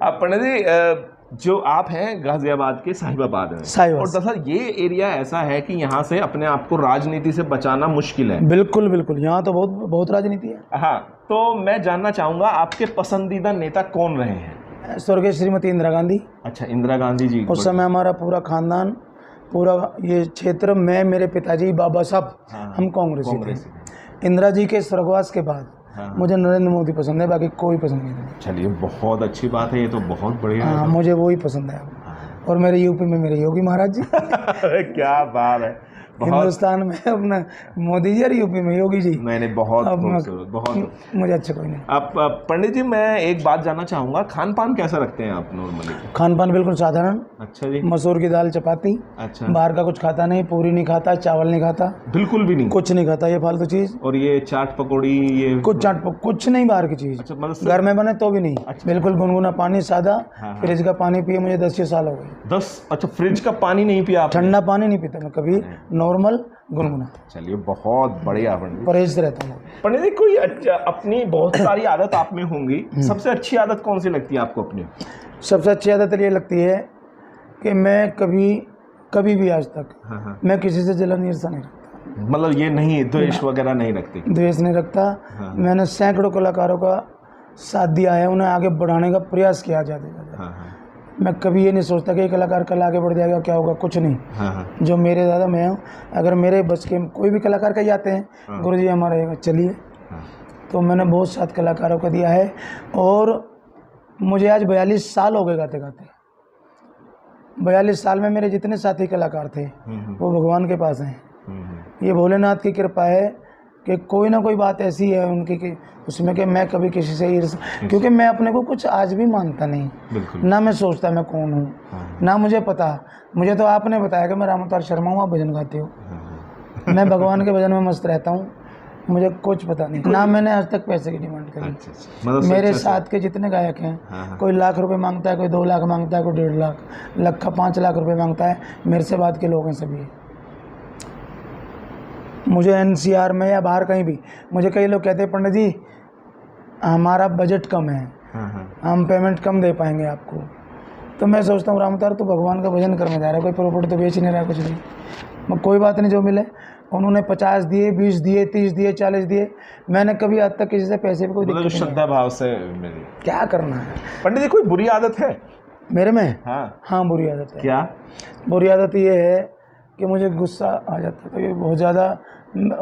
S2: अब पंडित जी जो आप हैं गाजियाबाद के साहिबाबाद में, और दरअसल ये एरिया ऐसा है कि यहाँ से अपने आप को राजनीति से बचाना मुश्किल है।
S1: बिल्कुल बिल्कुल, यहाँ तो बहुत बहुत राजनीति है।
S2: हाँ, तो मैं जानना चाहूँगा आपके पसंदीदा नेता कौन रहे हैं?
S1: स्वर्गीय श्रीमती इंदिरा गांधी।
S2: अच्छा, इंदिरा गांधी जी।
S1: उस समय हमारा पूरा खानदान, पूरा ये क्षेत्र में, मेरे पिताजी, बाबा साहब, हम कांग्रेसी थे। इंदिरा जी के स्वर्गवास के बाद मुझे नरेंद्र मोदी पसंद है, बाकी कोई पसंद नहीं है।
S2: चलिए, बहुत अच्छी बात है, ये तो बहुत बढ़िया है।
S1: मुझे वो ही पसंद है। और मेरे यूपी में मेरे योगी महाराज जी।
S2: क्या बात है।
S1: हिंदुस्तान में अपना मोदी जी और यूपी में योगी जी।
S2: मैंने बहुत
S1: अब मैं-
S2: खूबसूरत, बहुत।
S1: मुझे अच्छा कोई नहीं।
S2: आप पंडित जी, मैं एक बात जानना चाहूँगा, खान पान कैसा रखते हैं आप नॉर्मली?
S1: खान पान बिल्कुल साधारण,
S2: अच्छा जी।
S1: मसूर की दाल चपाती,
S2: अच्छा,
S1: बाहर का कुछ खाता नहीं, पूरी नहीं खाता, चावल नहीं खाता,
S2: बिल्कुल भी नहीं?
S1: कुछ नहीं खाता ये फालतू चीज़,
S2: और ये चाट पकौड़ी, ये
S1: कुछ नहीं बाहर की चीज़।
S2: अच्छा, मतलब
S1: घर में बने तो भी नहीं।
S2: अच्छा।
S1: बिल्कुल गुनगुना पानी सादा।
S2: हाँ।
S1: फ्रिज का पानी पिए मुझे 10 साल हो गए।
S2: 10? अच्छा, फ्रिज का पानी नहीं पिया आपने?
S1: ठंडा पानी नहीं पीता मैं कभी, नॉर्मल गुनगुना,
S2: चलिए, बहुत बढ़िया पंडित।
S1: परहेज से रहता हूँ।
S2: पंडित जी, कोई अपनी बहुत सारी आदत आप में होंगी, सबसे अच्छी आदत कौन सी लगती है आपको अपनी?
S1: सबसे अच्छी आदत ये लगती है कि मैं कभी भी आज तक
S2: हाँ।
S1: मैं किसी से जलन ईर्ष्या नहीं रखता,
S2: मतलब ये नहीं, द्वेष वगैरह नहीं रखते?
S1: द्वेष नहीं रखता।
S2: हाँ।
S1: मैंने सैकड़ों कलाकारों का साथ दिया है, उन्हें आगे बढ़ाने का प्रयास किया ज़्यादा।
S2: हाँ।
S1: मैं कभी ये नहीं सोचता कि ये कलाकार कल आगे बढ़ जाएगा, क्या होगा, कुछ नहीं।
S2: हाँ।
S1: जो मेरे दादा मैं हूँ, अगर मेरे बच के कोई भी कलाकार कहीं आते हैं, गुरु जी हमारा चलिए, तो मैंने बहुत साथ कलाकारों को दिया है। और मुझे आज 42 साल हो गए गाते गाते। 42 साल में मेरे जितने साथी कलाकार थे वो भगवान के पास हैं। ये भोलेनाथ की कृपा है कि कोई ना कोई बात ऐसी है उनकी कि उसमें कि मैं कभी किसी से ईर्ष्या, क्योंकि मैं अपने को कुछ आज भी मानता नहीं, ना मैं सोचता मैं कौन हूँ, ना मुझे पता। मुझे तो आपने बताया कि मैं राम अवतार शर्मा हूँ, आप भजन गाते हो। मैं भगवान के भजन में मस्त रहता हूँ, मुझे कुछ पता नहीं, ना मैंने आज तक पैसे की डिमांड करी।
S2: मतलब
S1: मेरे साथ के जितने गायक हैं, कोई लाख रुपए मांगता है, कोई 2 लाख मांगता है, कोई 1.5 लाख, लखा 5 लाख रुपए मांगता है। मेरे से बात के लोग हैं सभी। मुझे NCR में या बाहर कहीं भी मुझे कई लोग कहते हैं पंडित जी हमारा बजट कम है, हम पेमेंट कम दे पाएंगे आपको। तो मैं सोचता हूँ राम अवतार तो भगवान का भजन करने जा रहा है, कोई प्रॉपर्टी तो बेच ही नहीं रहा कुछ भी। मैं कोई बात नहीं, जो मिले। उन्होंने 50 दिए, 20 दिए, 30 दिए, 40 दिए, मैंने कभी आज तक किसी से पैसे पे कोई दिक्कत नहीं।
S2: श्रद्धा भाव से मिली।
S1: क्या करना है
S2: पंडित जी, कोई बुरी आदत है
S1: मेरे में?
S2: हाँ,
S1: बुरी आदत है।
S2: क्या
S1: बुरी आदत ये है कि मुझे गुस्सा आ जाता है, तो ये बहुत ज़्यादा,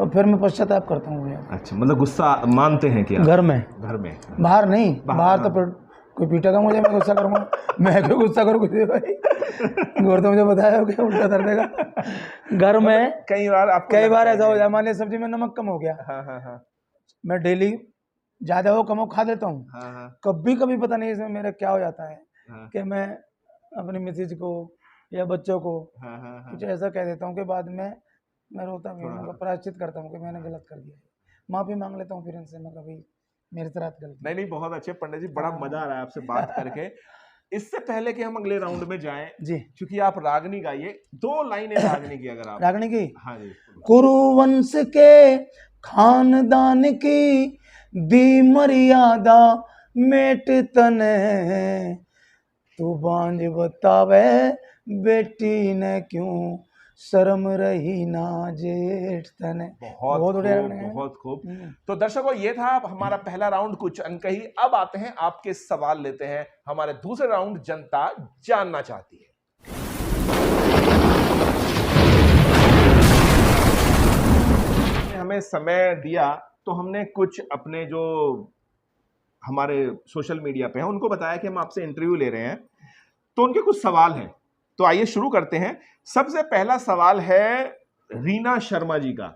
S1: फिर मैं पश्चाताप करता हूँ।
S2: अच्छा, मतलब गुस्सा मानते हैं क्या?
S1: घर में बाहर नहीं, बाहर तो फिर कोई पीटेगा मुझे, मैं गुस्सा करूँगा। मैं क्यों गुस्सा करूँ कुछ भाई, गौर तो मुझे बताया हो क्या उल्टा कर देगा। घर में कई बार ऐसा हो जाए, मान लिया सब्जी में नमक कम हो गया, मैं डेली ज़्यादा हो कम हो खा देता हूँ। कभी पता नहीं इसमें मेरा क्या हो जाता है कि मैं अपनी मिसेज को या बच्चों को कुछ ऐसा कह देता हूँ कि बाद में मैं रोता भी हूँ, प्रायश्चित करता हूँ कि मैंने गलत कर दिया, माफ़ी मांग लेता हूँ फिर इनसे, मैं कभी मेरे से रात गलती
S2: नहीं, बहुत अच्छे पंडित जी, बड़ा मजा आ रहा है आपसे बात करके। इससे पहले कि हम अगले राउंड में जाएं जी, क्योंकि आप रागनी गाइए, 2 लाइनें रागनी की, अगर आप
S1: रागनी की।
S2: हाँ जी।
S1: कुरुवंश के खानदान की दी मर्यादा मेट तने, तू बांझ बतावे बेटी ने क्यों शर्म रही ना जेठ तने। बहुत खूब। तो दर्शकों, ये था हमारा पहला राउंड, कुछ अनकही। अब आते हैं आपके सवाल लेते हैं, हमारे दूसरे राउंड जनता जानना चाहती है। हमें समय दिया तो हमने कुछ अपने जो हमारे सोशल मीडिया पे हैं उनको बताया कि हम आपसे इंटरव्यू ले रहे हैं, तो उनके कुछ सवाल हैं। तो आइए शुरू करते हैं। सबसे पहला सवाल है रीना शर्मा जी का।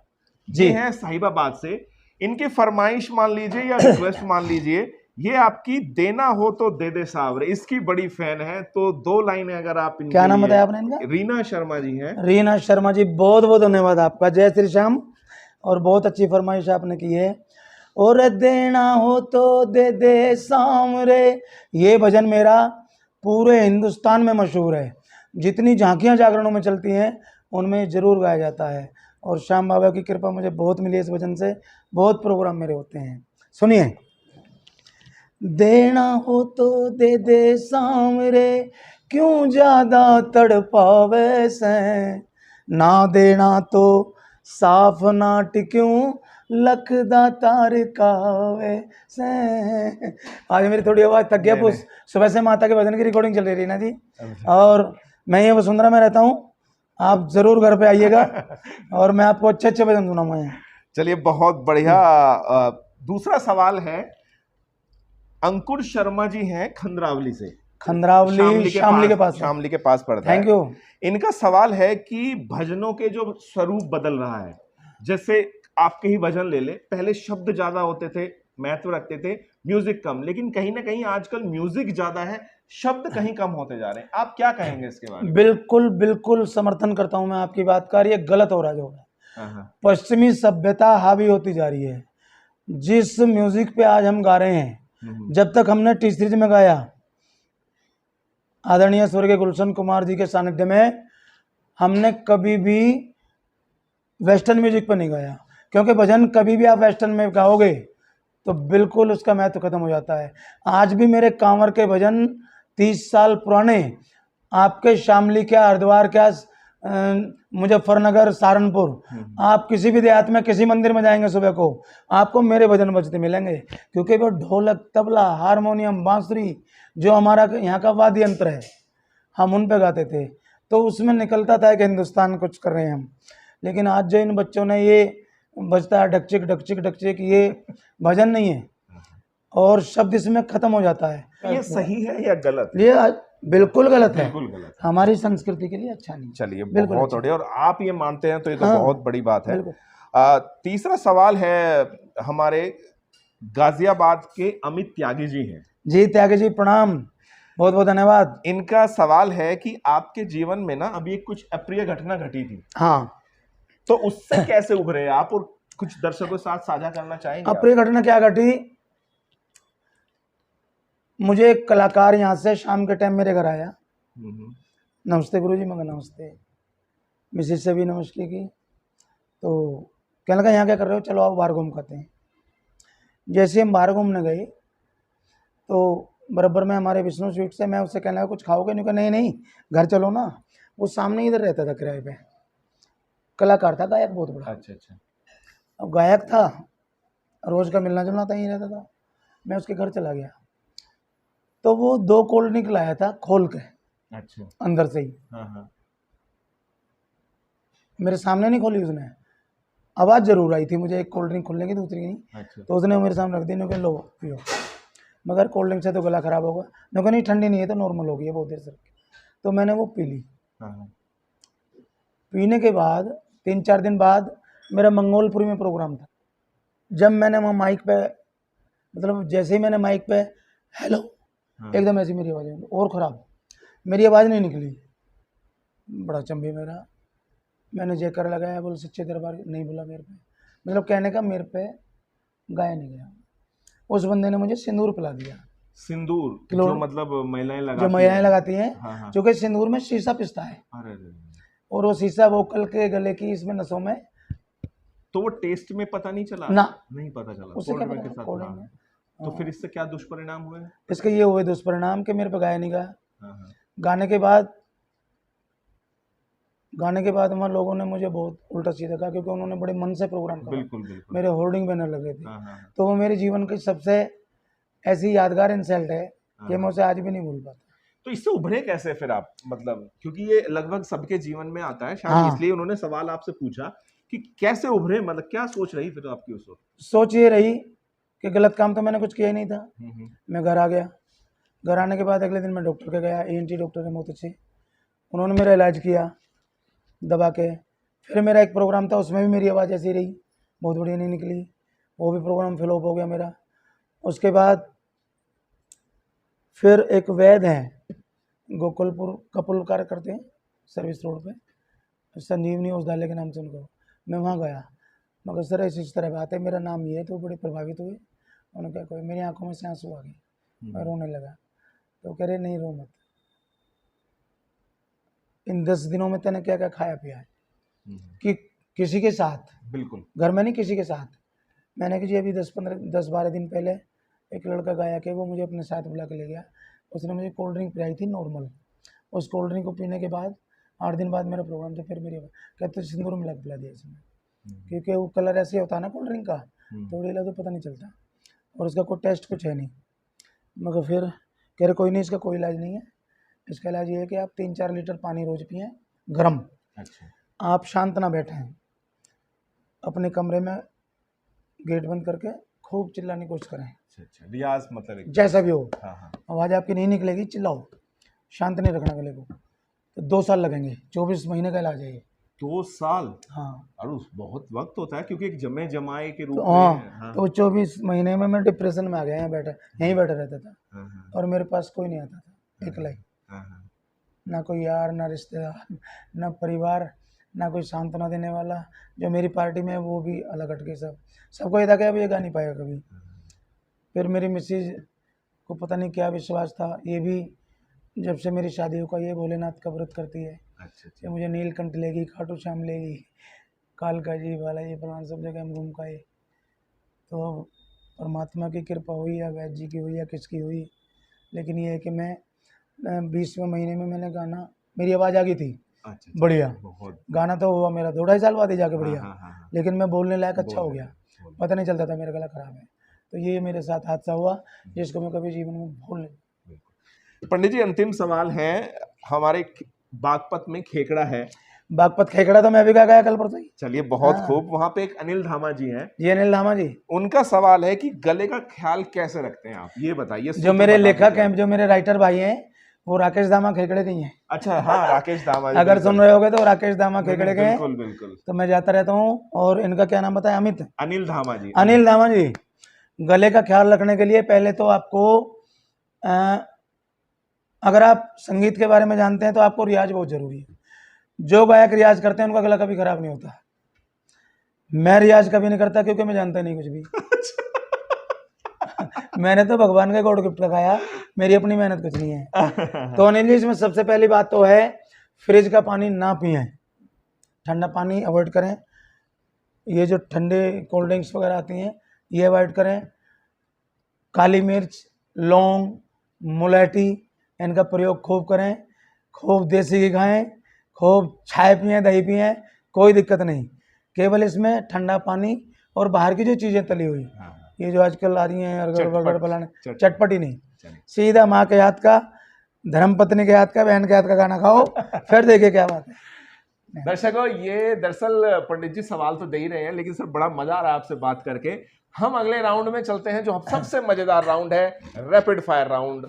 S1: ये है साहिबाबाद से। इनकी फरमाइश मान लीजिए या रिक्वेस्ट मान लीजिए, ये आपकी देना हो तो दे दे सावरे, इसकी बड़ी फैन है। तो 2 लाइनें अगर आप इनके, क्या नाम बताया आपने इनका? रीना शर्मा जी हैं। रीना शर्मा जी, बहुत बहुत धन्यवाद आपका, जय श्री श्याम। और बहुत अच्छी फरमाइश आपने की है। और देना हो तो दे दे सामरे, ये भजन मेरा पूरे हिंदुस्तान में मशहूर है। जितनी झांकियाँ जागरणों में चलती हैं उनमें ज़रूर गाया जाता है। और श्याम बाबा की कृपा मुझे बहुत मिली इस भजन से, बहुत प्रोग्राम मेरे होते हैं। सुनिए। देना हो तो दे दे सामरे, क्यों ज़्यादा तड़पावे से, ना देना तो साफ नाट क्यों लखदा तार कावे से। आज मेरी थोड़ी आवाज़ थक गया, सुबह से माता के भजन की रिकॉर्डिंग चल रही है ना जी। और मैं ये वसुंधरा में रहता हूँ, आप ज़रूर घर पे आइएगा और मैं आपको अच्छे अच्छे भजन सुनाऊंगा। चलिए, बहुत बढ़िया। दूसरा सवाल है, अंकुर शर्मा जी हैं खंद्रावली से। खंदरावली शामली के पास है।
S2: शामली के पास पड़ता है।
S1: Thank you.
S2: इनका सवाल है कि भजनों के जो स्वरूप बदल रहा है, जैसे आपके ही भजन ले ले, पहले शब्द ज्यादा होते थे, महत्व रखते थे, म्यूजिक कम, लेकिन कहीं ना कहीं आजकल म्यूजिक ज्यादा है, शब्द कहीं कम होते जा रहे हैं। आप क्या कहेंगे इसके बारे में?
S1: बिल्कुल बिल्कुल समर्थन करता हूं मैं आपकी बात का। ये गलत हो रहा है जो है।
S2: हाँ,
S1: पश्चिमी सभ्यता हावी होती जा रही है। जिस म्यूजिक पे आज हम गा रहे हैं, जब तक हमने टी सीरीज में गाया आदरणीय स्वर्गीय गुलशन कुमार जी के सानिध्य में, हमने कभी भी वेस्टर्न म्यूजिक पर नहीं गाया, क्योंकि भजन कभी भी आप वेस्टर्न में गाओगे तो बिल्कुल उसका महत्व खत्म हो जाता है। आज भी मेरे कांवर के भजन 30 साल पुराने, आपके शामली क्या, हरिद्वार क्या, मुजफ्फरनगर, सहारनपुर, आप किसी भी देहात में किसी मंदिर में जाएंगे सुबह को, आपको मेरे भजन बजते मिलेंगे। क्योंकि वो ढोलक, तबला, हारमोनियम, बांसुरी जो हमारा यहाँ का वाद्य यंत्र है, हम उन पे गाते थे, तो उसमें निकलता था कि हिंदुस्तान कुछ कर रहे हैं हम। लेकिन आज जो इन बच्चों ने ये बजता है डकचिक डकचिक डकचिक, ये भजन नहीं है और शब्द इसमें खत्म हो जाता है।
S2: ये सही है या गलत है?
S1: ये बिल्कुल गलत है,
S2: बिल्कुल गलत है।
S1: हमारी संस्कृति के लिए अच्छा नहीं।
S2: चलिए,
S1: बिल्कुल
S2: बहुत
S1: अच्छा।
S2: बढ़िया। और आप ये मानते हैं तो ये तो
S1: हाँ,
S2: बहुत बड़ी बात है।
S1: बिल्कुल।
S2: तीसरा सवाल है हमारे गाजियाबाद के अमित त्यागी जी हैं।
S1: जी त्यागी जी प्रणाम, बहुत बहुत धन्यवाद।
S2: इनका सवाल है कि आपके जीवन में ना अभी एक कुछ अप्रिय घटना घटी थी,
S1: हाँ,
S2: तो उससे कैसे उभरे आप, और कुछ दर्शकों के साथ साझा करना चाहेंगे?
S1: अप्रिय घटना क्या घटी? मुझे एक कलाकार यहाँ से शाम के टाइम मेरे घर आया, नमस्ते गुरुजी, मगर नमस्ते, मिसेज से भी नमस्ते की, तो कहने लगा यहाँ क्या कर रहे हो, चलो आओ बाहर घूम खाते हैं। जैसे हम बाहर घूमने गए तो बराबर में हमारे विष्णु स्वीट से, मैं उससे कहने लगा कुछ खाओगे? नहीं, कहा नहीं नहीं घर चलो ना। वो सामने इधर रहता था किराए पे, कलाकार था, गायक बहुत बड़ा।
S2: अच्छा अच्छा।
S1: अब गायक था, रोज का मिलना जुलना था, यहीं रहता था। मैं उसके घर चला गया तो वो 2 कोल्ड ड्रिंक लाया था खोल के,
S2: अच्छा।
S1: अंदर से ही।
S2: हाँ।
S1: मेरे सामने नहीं खोली उसने, आवाज़ जरूर आई थी मुझे एक कोल्ड ड्रिंक खोलने की, दूसरी नहीं।
S2: अच्छा।
S1: तो उसने मेरे सामने रख दी, नो लो पियो, मगर कोल्ड ड्रिंक से तो गला खराब होगा। नो नहीं ठंडी नहीं है, तो नॉर्मल हो गई है बहुत देर से। तो मैंने वो पी ली।
S2: हाँ।
S1: पीने के बाद 3-4 दिन बाद मेरा मंगोलपुरी में प्रोग्राम था। जब मैंने वहाँ माइक पे, मतलब जैसे ही मैंने माइक पे हेलो, एकदम ऐसी मेरी आवाज़ और ख़राब, मेरी आवाज़ नहीं निकली। बड़ा चंबी मेरा, मैंने जयकार लगाया, बोल सच्चे दरबार, नहीं बोला मेरे पे, मतलब कहने का मेरे पे गाया नहीं गया। उस बंदे ने मुझे सिंदूर पिला दिया।
S2: सिंदूर जो मतलब महिलाएं लगाती
S1: जो महिलाएं लगाती हैं,
S2: हाँ।
S1: जो कि सिंदूर में शीशा पिसता है,
S2: अरे
S1: और वो शीशा वोकल के गले की इसमें नसों में।
S2: तो वो टेस्ट में पता नहीं चला?
S1: ना,
S2: नहीं पता चला
S1: उससे क्या
S2: कोल्ड ड्रिंक
S1: पता,
S2: के साथ।
S1: कोल्ड
S2: हाँ।
S1: ड्रिंक में।
S2: तो फिर इससे क्या दुष्परिणाम हुए?
S1: इसके ये हुए दुष्परिणाम कि मेरे पे गाया नहीं गया।
S2: हाँ।
S1: गाने के बाद वहाँ लोगों ने मुझे बहुत उल्टा सीधा कहा, क्योंकि उन्होंने बड़े मन से प्रोग्राम करा।
S2: बिल्कुल बिल्कुल।
S1: मेरे होर्डिंग बैनर लगे थे।
S2: हाँ।
S1: तो वो मेरे जीवन की सबसे ऐसी यादगार इंसल्ट है कि मैं उसे आज भी नहीं भूल पाता।
S2: तो इससे उभरे कैसे फिर आप, मतलब क्योंकि ये लगभग सबके जीवन में आता है शायद, इसलिए उन्होंने सवाल आपसे पूछा कि कैसे उभरे, मतलब क्या सोच रही फिर आपकी उस वक्त?
S1: सोच ये रही कि गलत काम तो मैंने कुछ किया ही नहीं था। मैं घर आ गया। घर आने के बाद अगले दिन मैं डॉक्टर के गया, ENT डॉक्टर है बहुत अच्छे, उन्होंने मेरा इलाज किया दबा के। फिर मेरा एक प्रोग्राम था, उसमें भी मेरी आवाज़ ऐसी रही, बहुत बढ़िया नहीं निकली, वो भी प्रोग्राम फ्लॉप हो गया मेरा। उसके बाद फिर एक वैद्य हैं गोकुलपुर, कपुलकार करते हैं सर्विस रोड पे, संजीवनी औषधालय के नाम से उनको, मैं वहाँ गया। मगर सर ऐसी इस तरह बात है, मेरा नाम ये है, तो बड़े प्रभावित हुए। उन्होंने कहा कोई, मेरी आंखों में से आंसू आ गए, मैं रोने लगा। तो कह रहे नहीं रो मत, इन 10 दिनों में तूने क्या क्या खाया पिया है? कि किसी के साथ,
S2: बिल्कुल
S1: घर में नहीं, किसी के साथ। मैंने कहा जी अभी 10-12 दिन पहले एक लड़का गाया कि वो मुझे अपने साथ बुला के ले गया, उसने मुझे कोल्ड ड्रिंक पिलाई थी नॉर्मल। उस कोल्ड ड्रिंक को पीने के बाद 8 दिन बाद मेरा प्रोग्राम था, फिर मेरी कहते सिंदूर मिला के पिला दिया इसमें, क्योंकि वो कलर ऐसे होता है ना कोल्ड ड्रिंक का, थोड़ी ला तो पता नहीं चलता, और उसका कोई टेस्ट कुछ है नहीं। मगर फिर कह रहे कोई नहीं, इसका कोई इलाज नहीं है, इसका इलाज ये है कि आप 3-4 लीटर पानी रोज पिएं गर्म।
S2: अच्छा।
S1: आप शांत ना बैठें, अपने कमरे में गेट बंद करके खूब चिल्लाने की कोशिश करें।
S2: अच्छा, रियाज मतलब
S1: जैसा भी हो,
S2: हाँ हाँ।
S1: आवाज़ आपकी नहीं निकलेगी, चिल्लाओ, शांत नहीं रखना गले को। तो 2 साल लगेंगे, 24 महीने का इलाज है ये।
S2: 2 साल?
S1: हाँ।
S2: अरे बहुत वक्त होता है, क्योंकि एक जमे जमाए के रूप
S1: तो
S2: में।
S1: हाँ,
S2: हाँ
S1: तो 24 महीने में मैं डिप्रेशन में आ गया, यहाँ बैठा, यहीं बैठा रहता था,
S2: हाँ हाँ
S1: और मेरे पास कोई नहीं आता था, अकेला ही।
S2: हाँ हाँ।
S1: ना कोई यार, ना रिश्तेदार, ना परिवार, ना कोई सांत्वना देने वाला। जो मेरी पार्टी में है वो भी अलग हट गए सब। सबको ये था कि अब ये गा नहीं पाएगा कभी। फिर मेरी मिसेज को पता नहीं क्या विश्वास था, ये भी जब से मेरी शादी हो गई, ये भोलेनाथ का व्रत करती है
S2: अच्छा
S1: कि मुझे नीलकंठ लेगी, खाटू श्याम लेगी, कालका जी, बालाजी, फलान सब जगह हम घूम पाए। तो परमात्मा की कृपा हुई या वैद्य जी की हुई या किसकी हुई, लेकिन ये है कि मैं 20वें महीने में मैंने गाना, मेरी आवाज़ आ गई थी
S2: अच्छा,
S1: बढ़िया।
S2: बहुत।
S1: गाना तो हुआ मेरा 2-2.5 साल बाद ही जाके बढ़िया,
S2: हाँ हाँ हाँ।
S1: लेकिन मैं बोलने लायक अच्छा हो
S2: बोलने
S1: गया,
S2: बोलने।
S1: पता नहीं चलता था मेरा गला खराब है। तो ये मेरे साथ हादसा हुआ जिसको मैं कभी जीवन में भूल नहीं।
S2: पंडित जी, अंतिम सवाल है। हमारे बागपत में खेकड़ा है।
S1: बागपत खेकड़ा तो मैं भी गा गया कल परसों ही।
S2: चलिए, बहुत
S1: हाँ।
S2: खूब। वहां पे एक अनिल धामा जी हैं।
S1: जी अनिल धामा जी,
S2: उनका सवाल है कि गले का ख्याल कैसे रखते हैं आप, ये बताइए।
S1: जो मेरे लेखक हैं, जो मेरे राइटर भाई हैं, वो राकेश धामा खेकड़े के ही हैं।
S2: अच्छा, हाँ, राकेश धामा जी,
S1: अगर
S2: बिल्कुल।
S1: सुन रहे होगे तो राकेश धामा खेकड़े के हैं।
S2: बिल्कुल बिल्कुल।
S1: तो मैं जाता रहता हूँ। और इनका क्या नाम बताया? अमित,
S2: अनिल धामा जी।
S1: अनिल धामा जी। गले का ख्याल रखने के लिए पहले तो आपको अगर आप संगीत के बारे में जानते हैं तो आपको रियाज बहुत जरूरी है। जो गायक रियाज करते हैं उनका गला कभी खराब नहीं होता। मैं रियाज कभी नहीं करता क्योंकि मैं जानता नहीं कुछ भी। मैंने तो भगवान का गॉड गिफ्ट लगाया, मेरी अपनी मेहनत कुछ नहीं है। तो अनिल जी, इसमें सबसे पहली बात तो है फ्रिज का पानी ना पिएं, ठंडा पानी अवॉइड करें। ये जो ठंडे कोल्ड ड्रिंक्स वगैरह आती हैं ये अवॉइड करें। काली मिर्च, लौंग, मुलैठी, इनका प्रयोग खूब करें। खूब देसी घी खाएं, खूब चाय पिएं, दही पिएं, कोई दिक्कत नहीं। केवल इसमें ठंडा पानी और बाहर की जो चीज़ें तली हुई, ये जो आजकल आ रही हैं अगर बर्गर फलाने, चटपटी नहीं, सीधा माँ के हाथ का, धर्मपत्नी के हाथ का, बहन के हाथ का खाना खाओ, फिर देखिए क्या बात है।
S2: दर्शकों, ये दरअसल पंडित जी सवाल तो दे ही रहे हैं, लेकिन सर बड़ा मजा आ रहा है आपसे बात करके। हम अगले राउंड में चलते हैं, जो सबसे मजेदार राउंड है, रैपिड फायर राउंड।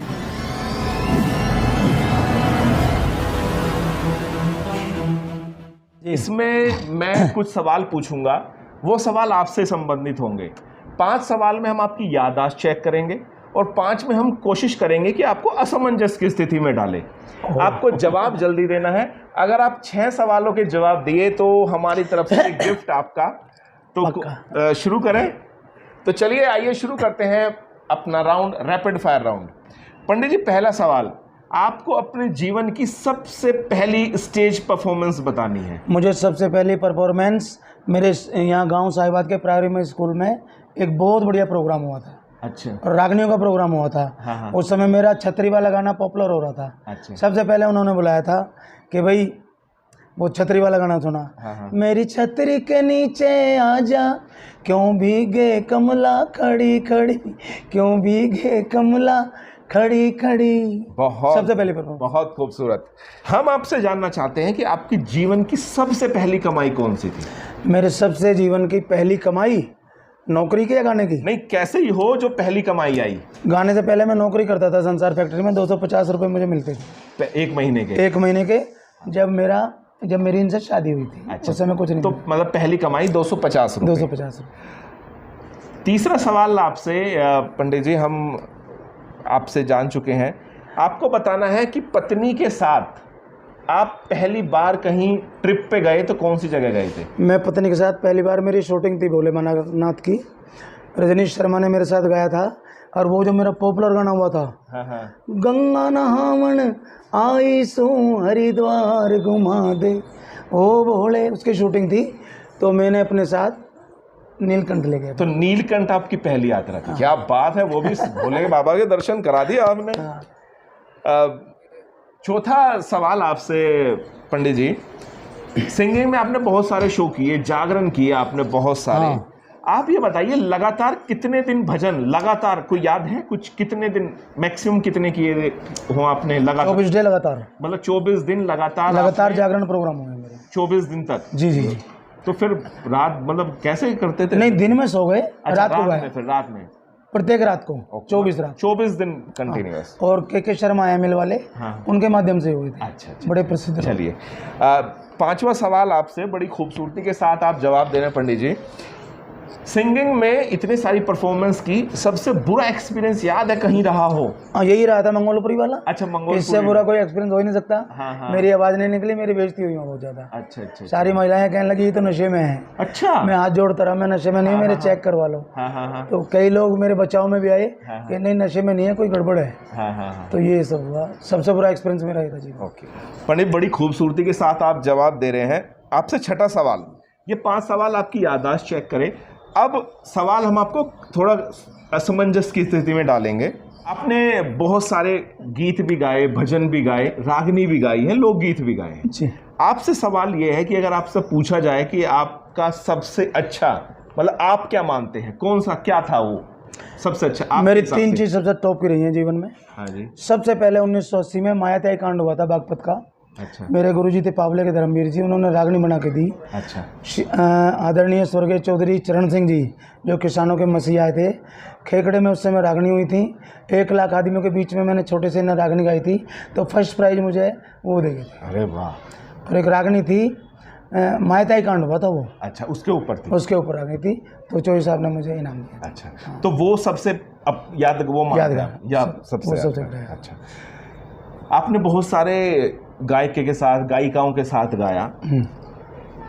S2: इसमें मैं कुछ सवाल पूछूंगा, वो सवाल आपसे संबंधित होंगे। 5 सवाल में हम आपकी याददाश्त चेक करेंगे और 5 में हम कोशिश करेंगे कि आपको असमंजस की स्थिति में डालें। आपको जवाब जल्दी देना है। अगर आप 6 सवालों के जवाब दिए तो हमारी तरफ से गिफ्ट आपका। तो शुरू करें? तो चलिए, आइए शुरू करते हैं अपना राउंड, रैपिड फायर राउंड। पंडित जी, पहला सवाल, आपको अपने जीवन की सबसे पहली स्टेज परफॉर्मेंस बतानी है।
S1: मुझे सबसे पहली परफॉर्मेंस मेरे यहाँ गांव साहिबाद के प्राइमरी स्कूल में एक बहुत बढ़िया प्रोग्राम हुआ था।
S2: अच्छा।
S1: और रागनियों का प्रोग्राम हुआ था।
S2: हाँ।
S1: उस समय मेरा छतरी वाला गाना पॉपुलर हो रहा था।
S2: अच्छा।
S1: सबसे पहले उन्होंने बुलाया था कि भाई वो छतरी वाला गाना सुना।
S2: हाँ।
S1: मेरी छतरी के नीचे आजा, क्यों भीगे कमला खड़ी खड़ी, क्यों भीगे कमला खड़ी खड़ी।
S2: बहुत,
S1: सबसे पहले परफॉर्मेंस।
S2: बहुत खूबसूरत। हम आपसे जानना चाहते हैं कि आपकी जीवन की सबसे पहली कमाई कौन सी थी?
S1: मेरे सबसे जीवन की पहली कमाई नौकरी की या गाने की?
S2: नहीं, कैसे ही हो, जो पहली कमाई आई।
S1: गाने से पहले मैं नौकरी करता था संसार फैक्ट्री में, 250 रुपये मुझे मिलते थे
S2: 1 महीने के।
S1: 1 महीने के। जब मेरी इनसे शादी हुई थी।
S2: अच्छा।
S1: उस समय कुछ नहीं
S2: तो मतलब पहली कमाई 250 रुपये।
S1: 250 रुपये।
S2: तीसरा सवाल आपसे पंडित जी, हम आपसे जान चुके हैं। आपको बताना है कि पत्नी के साथ आप पहली बार कहीं ट्रिप पे गए तो कौन सी जगह गए थे?
S1: मैं पत्नी के साथ पहली बार, मेरी शूटिंग थी भोले नाथ की, रजनीश शर्मा ने मेरे साथ गाया था। और वो जो मेरा पॉपुलर गाना हुआ था,
S2: हाँ।
S1: गंगा नहावन आई सो हरिद्वार घुमा दे, ओ भोले, उसकी शूटिंग थी। तो मैंने अपने साथ नीलकंठ ले गया।
S2: तो नीलकंठ आपकी पहली यात्रा थी? क्या बात है, वो भी भोले बाबा के दर्शन करा दिए आपने। चौथा सवाल आपसे पंडित जी, सिंगिंग में आपने बहुत सारे शो किए, जागरण किए आपने बहुत सारे। आप ये बताइए, लगातार कितने दिन भजन, लगातार कोई याद है कुछ? कितने दिन मैक्सिमम कितने किए हो आपने लगातार?
S1: 24 डे लगातार,
S2: मतलब 24 दिन लगातार
S1: जागरण प्रोग्राम हुए मेरे
S2: 24 दिन तक?
S1: जी।
S2: तो फिर रात, मतलब कैसे करते थे?
S1: नहीं, दिन में सो गए।
S2: अच्छा, रात में। फिर रात में
S1: प्रत्येक रात को 24 रात
S2: 24 दिन कंटिन्यूअस।
S1: और के शर्मा एमएल वाले,
S2: हाँ।
S1: उनके माध्यम से हुए थे।
S2: अच्छा अच्छा,
S1: बड़े प्रसिद्ध।
S2: चलिए पांचवा सवाल आपसे बड़ी खूबसूरती के साथ आप जवाब दे रहे हैं पंडित जी। सिंगिंग में इतनी सारी परफॉर्मेंस की, सबसे बुरा एक्सपीरियंस याद है कहीं रहा हो?
S1: हाँ, यही रहा था मंगोलपुरी वाला।
S2: अच्छा, मंगोलपुरी।
S1: इससे बुरा कोई एक्सपीरियंस हो ही नहीं सकता।
S2: हाँ।
S1: मेरी आवाज नहीं निकली, मेरी बेइज्जती हुई बहुत ज्यादा।
S2: अच्छा।
S1: सारी महिलाएं कहने लगी ये तो नशे में है।
S2: अच्छा।
S1: मैं हाथ जोड़ता रहा, मैं नशे में नहीं, मेरे चेक करवा लो।
S2: हाँ।
S1: तो कई लोग मेरे बचाव में भी आए कि नहीं नशे में नहीं है, कोई गड़बड़ है।
S2: हाँ।
S1: तो ये सब हुआ, सबसे बुरा एक्सपीरियंस मेरा ये था जी।
S2: ओके पंडित, बड़ी खूबसूरती के साथ आप जवाब दे रहे हैं। आपसे छठा सवाल, ये 5 सवाल आपकी याददाश्त चेक करें। अब सवाल हम आपको थोड़ा असमंजस की स्थिति में डालेंगे। आपने बहुत सारे गीत भी गाए, भजन भी गाए, रागनी भी गाई है, लोकगीत भी गाए हैं
S1: जी।
S2: आपसे सवाल ये है कि अगर आपसे पूछा जाए कि आपका सबसे अच्छा, मतलब आप क्या मानते हैं, कौन सा क्या था वो सबसे अच्छा?
S1: मेरी 3 चीज सबसे टॉप की रही है जीवन में।
S2: हाँ जी।
S1: सबसे पहले 1980 में मायात्याई कांड हुआ था बागपत का।
S2: अच्छा।
S1: मेरे गुरुजी थे पावले के धर्मवीर जी, उन्होंने रागनी बना के दी।
S2: अच्छा।
S1: आदरणीय स्वर्गीय चौधरी चरण सिंह जी जो किसानों के मसीहा थे, खेकड़े में उस समय रागनी हुई थी। 1 लाख आदमियों के बीच में मैंने छोटे से न रागनी गाई थी, तो फर्स्ट प्राइज मुझे वो दे गए थे।
S2: अरे वाह।
S1: और एक रागनी थी मायात्याई कांड हुआ था वो।
S2: अच्छा, उसके ऊपर थी?
S1: उसके ऊपर रागनी थी, तो चौधरी साहब ने मुझे इनाम दिया।
S2: अच्छा। तो वो सबसे अब यादगार सबसे
S1: बड़ा।
S2: अच्छा। आपने बहुत सारे गायिका के साथ, गायिकाओं के साथ गाया,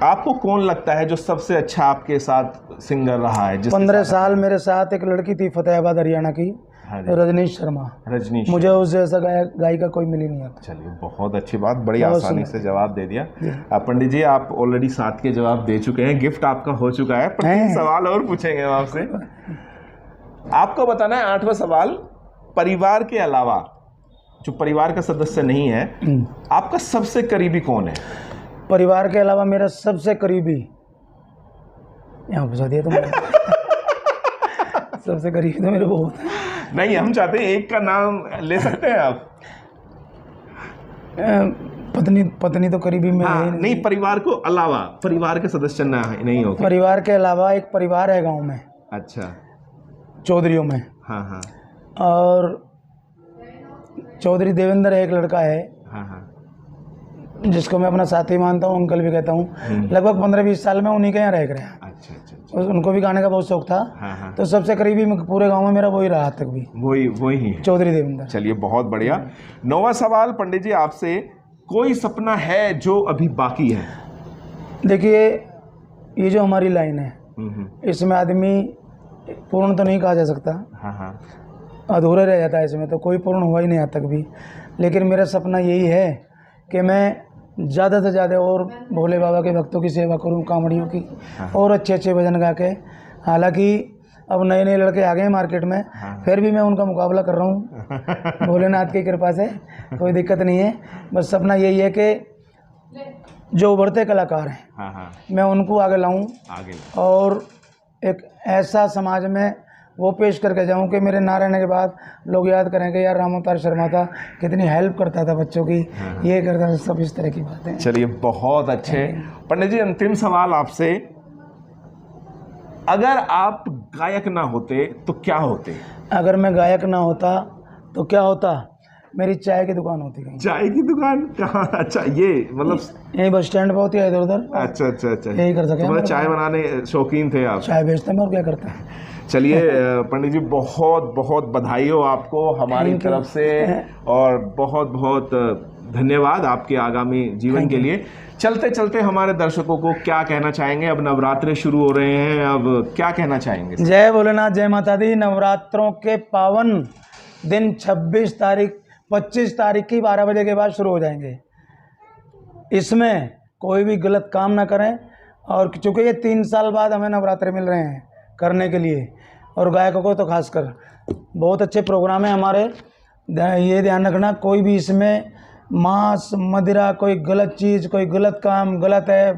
S2: आपको कौन लगता है जो सबसे अच्छा आपके साथ सिंगर रहा है?
S1: 15 साल मेरे साथ एक लड़की थी फतेहाबाद हरियाणा की, रजनीश शर्मा।
S2: रजनीश,
S1: मुझे उस जैसा गायिका कोई मिली नहीं आता।
S2: चलिए, बहुत अच्छी बात, बड़ी आसानी से जवाब दे दिया। पंडित जी, आप ऑलरेडी 7 के जवाब दे चुके हैं, गिफ्ट आपका हो चुका है, पर 3 सवाल और पूछेंगे हम आपसे। आपको बताना है 8वां सवाल, परिवार के अलावा जो परिवार का सदस्य नहीं है, आपका सबसे करीबी कौन है?
S1: परिवार के अलावा मेरा सबसे करीबी, यहाँ फंसा दिया तुमने। सबसे करीबी तो मेरे बहुत है।
S2: नहीं, हम चाहते हैं एक का नाम ले सकते हैं आप।
S1: पत्नी तो करीबी में है
S2: नहीं, परिवार को अलावा, परिवार के सदस्य नहीं होते।
S1: परिवार के अलावा एक परिवार है गांव में।
S2: अच्छा।
S1: चौधरियों में।
S2: हाँ।
S1: और चौधरी देवेंद्र एक लड़का है।
S2: हाँ।
S1: जिसको मैं अपना साथी मानता हूँ, अंकल भी कहता हूँ। लगभग 15-20 साल में उन्हीं के यहाँ रह गए। अच्छा। उनको भी गाने का बहुत शौक था।
S2: हाँ।
S1: तो सबसे करीबी पूरे गांव में मेरा वही रहा तक भी,
S2: वही
S1: चौधरी देवेंद्र।
S2: चलिए, बहुत बढ़िया। 9वां सवाल पंडित जी आपसे, कोई सपना है जो अभी बाकी है?
S1: देखिए, ये जो हमारी लाइन है, इसमें आदमी पूर्ण तो नहीं कहा जा सकता।
S2: हाँ।
S1: अधूरा रह जाता है इसमें, तो कोई पूर्ण हुआ ही नहीं आज तक भी। लेकिन मेरा सपना यही है कि मैं ज़्यादा से ज़्यादा और भोले बाबा के भक्तों की सेवा करूं, कांवड़ियों की, और अच्छे भजन गा के। हालांकि अब नए लड़के आ गए हैं मार्केट में, फिर भी मैं उनका मुकाबला कर रहा हूं भोलेनाथ की कृपा से, कोई दिक्कत नहीं है। बस सपना यही है कि जो उभरते कलाकार हैं, मैं उनको आगे लाऊं, और एक ऐसा समाज में वो पेश करके जाऊं कि मेरे ना रहने के बाद लोग याद करेंगे यार राम अवतार शर्मा था, कितनी हेल्प करता था बच्चों की, ये करता था, सब इस तरह की बातें।
S2: चलिए, बहुत अच्छे। पंडित जी, अंतिम सवाल आपसे, अगर आप गायक ना होते तो क्या होते? अगर
S1: मैं गायक ना होता तो क्या होता? मेरी चाय की दुकान होती। कहीं
S2: चाय की दुकान कहाँ? अच्छा, ये मतलब
S1: यही बस स्टैंड पे होती है, इधर उधर।
S2: अच्छा।
S1: यही कर सके।
S2: मतलब चाय बनाने शौकीन थे आप?
S1: चाय बेचते हैं और क्या करते हैं।
S2: चलिए पंडित जी, बहुत बहुत बधाई हो आपको हमारी तरफ से, और बहुत बहुत धन्यवाद आपके आगामी जीवन के लिए। चलते चलते हमारे दर्शकों को क्या कहना चाहेंगे? अब नवरात्रे शुरू हो रहे हैं, अब क्या कहना चाहेंगे?
S1: जय भोलेनाथ, जय माता दी। नवरात्रों के पावन दिन 26 तारीख 25 तारीख की 12 बजे के बाद शुरू हो जाएंगे। इसमें कोई भी गलत काम ना करें, और चूँकि ये 3 साल बाद हमें नवरात्रे मिल रहे हैं करने के लिए, और गायकों को तो खासकर बहुत अच्छे प्रोग्राम है हमारे। ये ध्यान रखना, कोई भी इसमें मांस मदिरा, कोई गलत चीज़, कोई गलत काम, गलत है,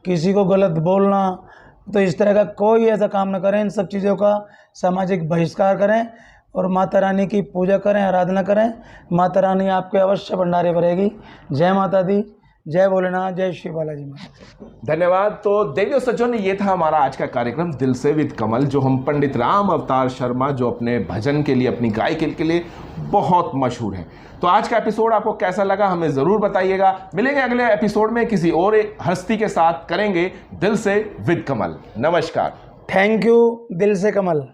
S1: किसी को गलत बोलना, तो इस तरह का कोई ऐसा काम ना करें। इन सब चीज़ों का सामाजिक बहिष्कार करें और माता रानी की पूजा करें, आराधना करें। माता रानी आपके अवश्य भंडारे भरेगी। जय माता दी, जय भोलेनाथ, जय श्री बालाजी महाराज।
S2: धन्यवाद। तो देवियों सज्जनों, ये था हमारा आज का कार्यक्रम दिल से विद कमल, जो हम पंडित राम अवतार शर्मा, जो अपने भजन के लिए, अपनी गायकी के लिए बहुत मशहूर हैं। तो आज का एपिसोड आपको कैसा लगा हमें ज़रूर बताइएगा। मिलेंगे अगले एपिसोड में किसी और एक हस्ती के साथ, करेंगे दिल से विद कमल। नमस्कार।
S1: थैंक यू, दिल से कमल।